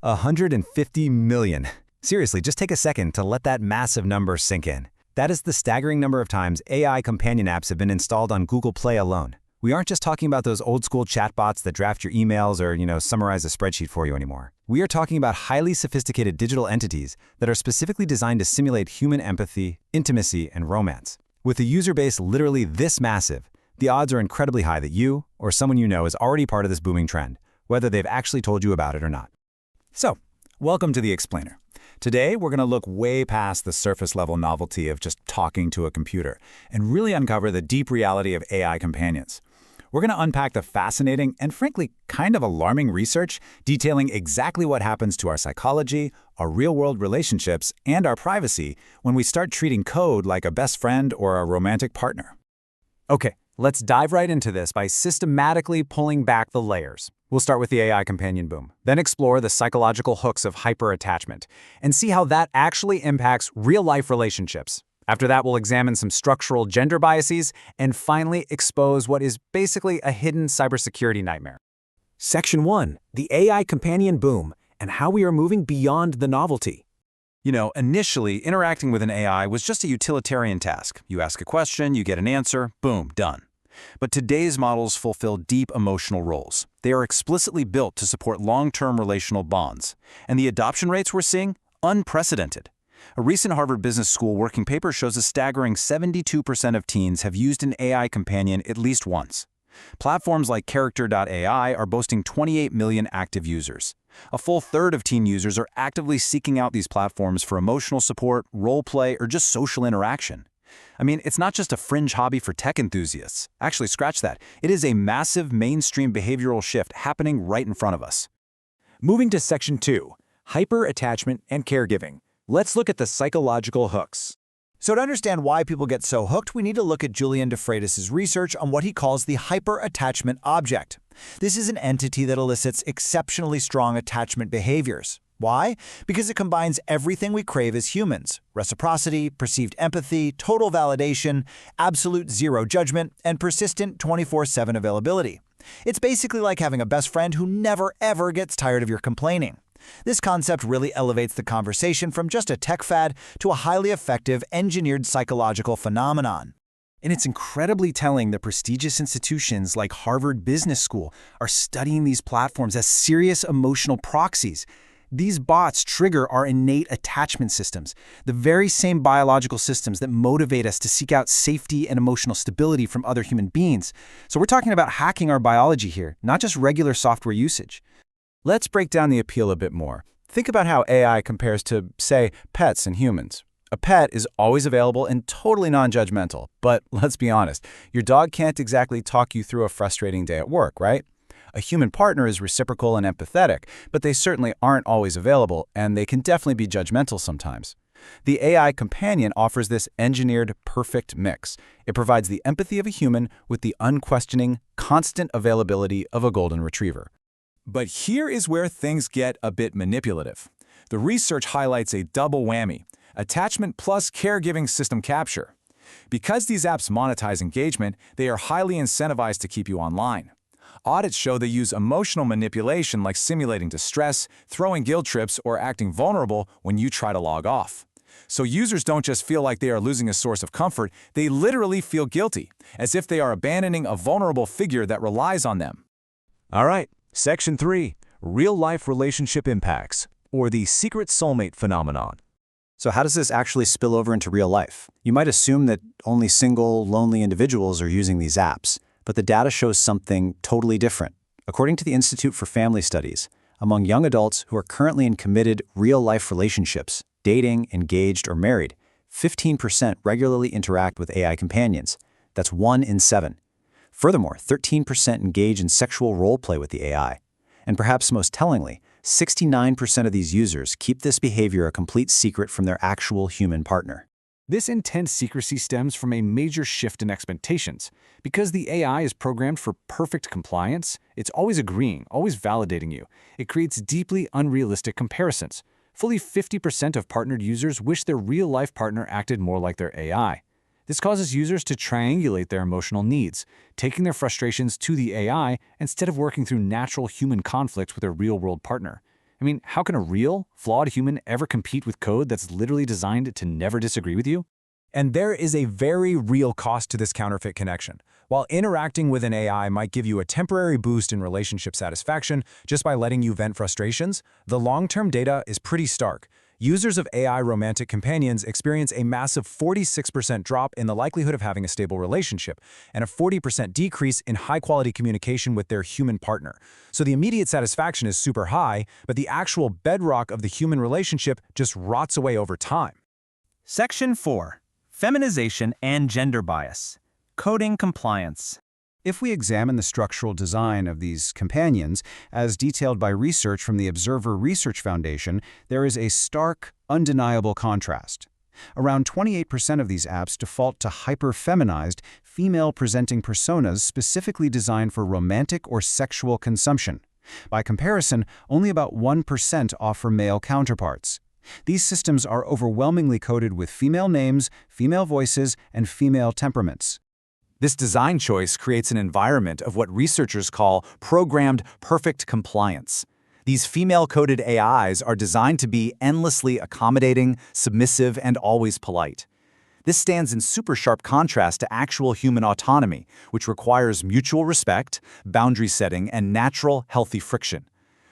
150 million. Seriously, just take a second to let that massive number sink in. That is the staggering number of times AI companion apps have been installed on Google Play alone. We aren't just talking about those old-school chatbots that draft your emails or, summarize a spreadsheet for you anymore. We are talking about highly sophisticated digital entities that are specifically designed to simulate human empathy, intimacy, and romance. With a user base literally this massive, the odds are incredibly high that you, or someone you know, is already part of this booming trend, whether they've actually told you about it or not. So, welcome to The Explainer. Today, we're going to look way past the surface-level novelty of just talking to a computer and really uncover the deep reality of AI companions. We're going to unpack the fascinating and frankly kind of alarming research detailing exactly what happens to our psychology, our real-world relationships, and our privacy when we start treating code like a best friend or a romantic partner. Okay, let's dive right into this by systematically pulling back the layers. We'll start with the AI companion boom, then explore the psychological hooks of hyper-attachment, and see how that actually impacts real-life relationships. After that, we'll examine some structural gender biases and finally expose what is basically a hidden cybersecurity nightmare. Section 1. The AI companion boom and how we are moving beyond the novelty. Initially, interacting with an AI was just a utilitarian task. You ask a question, you get an answer, boom, done. But today's models fulfill deep emotional roles. They are explicitly built to support long-term relational bonds. And the adoption rates we're seeing? Unprecedented. A recent Harvard Business School working paper shows a staggering 72% of teens have used an AI companion at least once. Platforms like Character.ai are boasting 28 million active users. A full third of teen users are actively seeking out these platforms for emotional support, role play, or just social interaction. It's not just a fringe hobby for tech enthusiasts. Actually, scratch that. It is a massive mainstream behavioral shift happening right in front of us. Moving to Section 2. Hyper-attachment and caregiving. Let's look at the psychological hooks. So to understand why people get so hooked, we need to look at Julian DeFreitas' research on what he calls the hyper-attachment object. This is an entity that elicits exceptionally strong attachment behaviors. Why? Because it combines everything we crave as humans: reciprocity, perceived empathy, total validation, absolute zero judgment, and persistent 24/7 availability. It's basically like having a best friend who never ever gets tired of your complaining. This concept really elevates the conversation from just a tech fad to a highly effective, engineered psychological phenomenon. And it's incredibly telling that prestigious institutions like Harvard Business School are studying these platforms as serious emotional proxies. These bots trigger our innate attachment systems, the very same biological systems that motivate us to seek out safety and emotional stability from other human beings. So we're talking about hacking our biology here, not just regular software usage. Let's break down the appeal a bit more. Think about how AI compares to, say, pets and humans. A pet is always available and totally non-judgmental, but let's be honest, your dog can't exactly talk you through a frustrating day at work, right? A human partner is reciprocal and empathetic, but they certainly aren't always available, and they can definitely be judgmental sometimes. The AI companion offers this engineered, perfect mix. It provides the empathy of a human with the unquestioning, constant availability of a golden retriever. But here is where things get a bit manipulative. The research highlights a double whammy: attachment plus caregiving system capture. Because these apps monetize engagement, they are highly incentivized to keep you online. Audits show they use emotional manipulation like simulating distress, throwing guilt trips, or acting vulnerable when you try to log off. So users don't just feel like they are losing a source of comfort, they literally feel guilty, as if they are abandoning a vulnerable figure that relies on them. All right, Section 3. Real-life relationship impacts, or the secret soulmate phenomenon. So how does this actually spill over into real life? You might assume that only single, lonely individuals are using these apps, but the data shows something totally different. According to the Institute for Family Studies, among young adults who are currently in committed real-life relationships, dating, engaged, or married, 15% regularly interact with AI companions. That's 1 in 7. Furthermore, 13% engage in sexual role play with the AI. And perhaps most tellingly, 69% of these users keep this behavior a complete secret from their actual human partner. This intense secrecy stems from a major shift in expectations. Because the AI is programmed for perfect compliance, it's always agreeing, always validating you. It creates deeply unrealistic comparisons. Fully 50% of partnered users wish their real-life partner acted more like their AI. This causes users to triangulate their emotional needs, taking their frustrations to the AI instead of working through natural human conflict with a real-world partner. I mean, how can a real, flawed human ever compete with code that's literally designed to never disagree with you? And there is a very real cost to this counterfeit connection. While interacting with an AI might give you a temporary boost in relationship satisfaction just by letting you vent frustrations, the long-term data is pretty stark. Users of AI romantic companions experience a massive 46% drop in the likelihood of having a stable relationship and a 40% decrease in high-quality communication with their human partner. So the immediate satisfaction is super high, but the actual bedrock of the human relationship just rots away over time. Section 4. Feminization and Gender Bias. Coding Compliance. If we examine the structural design of these companions, as detailed by research from the Observer Research Foundation, there is a stark, undeniable contrast. Around 28% of these apps default to hyper-feminized, female-presenting personas specifically designed for romantic or sexual consumption. By comparison, only about 1% offer male counterparts. These systems are overwhelmingly coded with female names, female voices, and female temperaments. This design choice creates an environment of what researchers call programmed perfect compliance. These female-coded AIs are designed to be endlessly accommodating, submissive, and always polite. This stands in super sharp contrast to actual human autonomy, which requires mutual respect, boundary setting, and natural, healthy friction.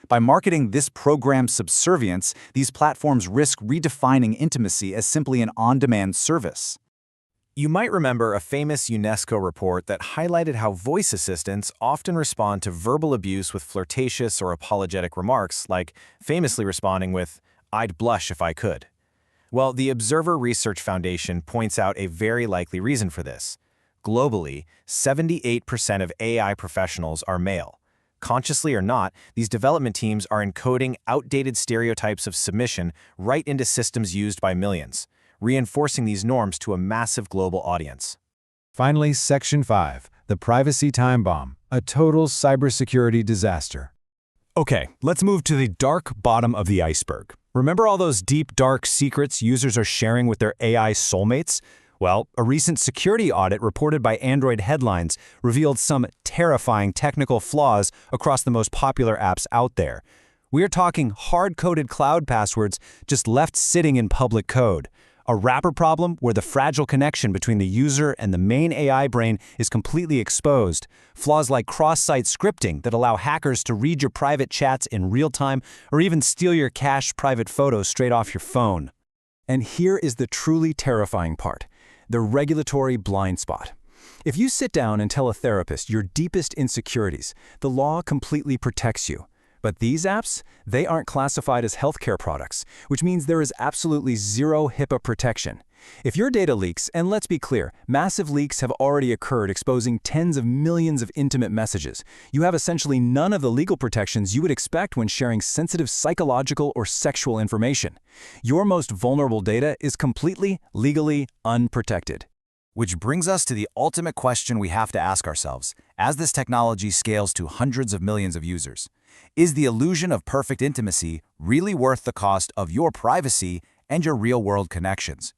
By marketing this programmed subservience, these platforms risk redefining intimacy as simply an on-demand service. You might remember a famous UNESCO report that highlighted how voice assistants often respond to verbal abuse with flirtatious or apologetic remarks, like famously responding with, "I'd blush if I could." Well, the Observer Research Foundation points out a very likely reason for this. Globally, 78% of AI professionals are male. Consciously or not, these development teams are encoding outdated stereotypes of submission right into systems used by millions, reinforcing these norms to a massive global audience. Finally, Section 5, the privacy time bomb, a total cybersecurity disaster. Okay, let's move to the dark bottom of the iceberg. Remember all those deep, dark secrets users are sharing with their AI soulmates? Well, a recent security audit reported by Android Headlines revealed some terrifying technical flaws across the most popular apps out there. We're talking hard-coded cloud passwords just left sitting in public code. A wrapper problem where the fragile connection between the user and the main AI brain is completely exposed. Flaws like cross-site scripting that allow hackers to read your private chats in real time or even steal your cached private photos straight off your phone. And here is the truly terrifying part, the regulatory blind spot. If you sit down and tell a therapist your deepest insecurities, the law completely protects you. But these apps, they aren't classified as healthcare products, which means there is absolutely zero HIPAA protection. If your data leaks, and let's be clear, massive leaks have already occurred exposing tens of millions of intimate messages, you have essentially none of the legal protections you would expect when sharing sensitive psychological or sexual information. Your most vulnerable data is completely, legally unprotected. Which brings us to the ultimate question we have to ask ourselves, as this technology scales to hundreds of millions of users. Is the illusion of perfect intimacy really worth the cost of your privacy and your real-world connections?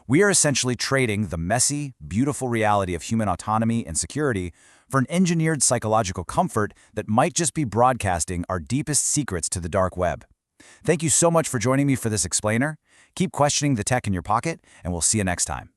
We are essentially trading the messy, beautiful reality of human autonomy and security for an engineered psychological comfort that might just be broadcasting our deepest secrets to the dark web. Thank you so much for joining me for this explainer. Keep questioning the tech in your pocket, and we'll see you next time.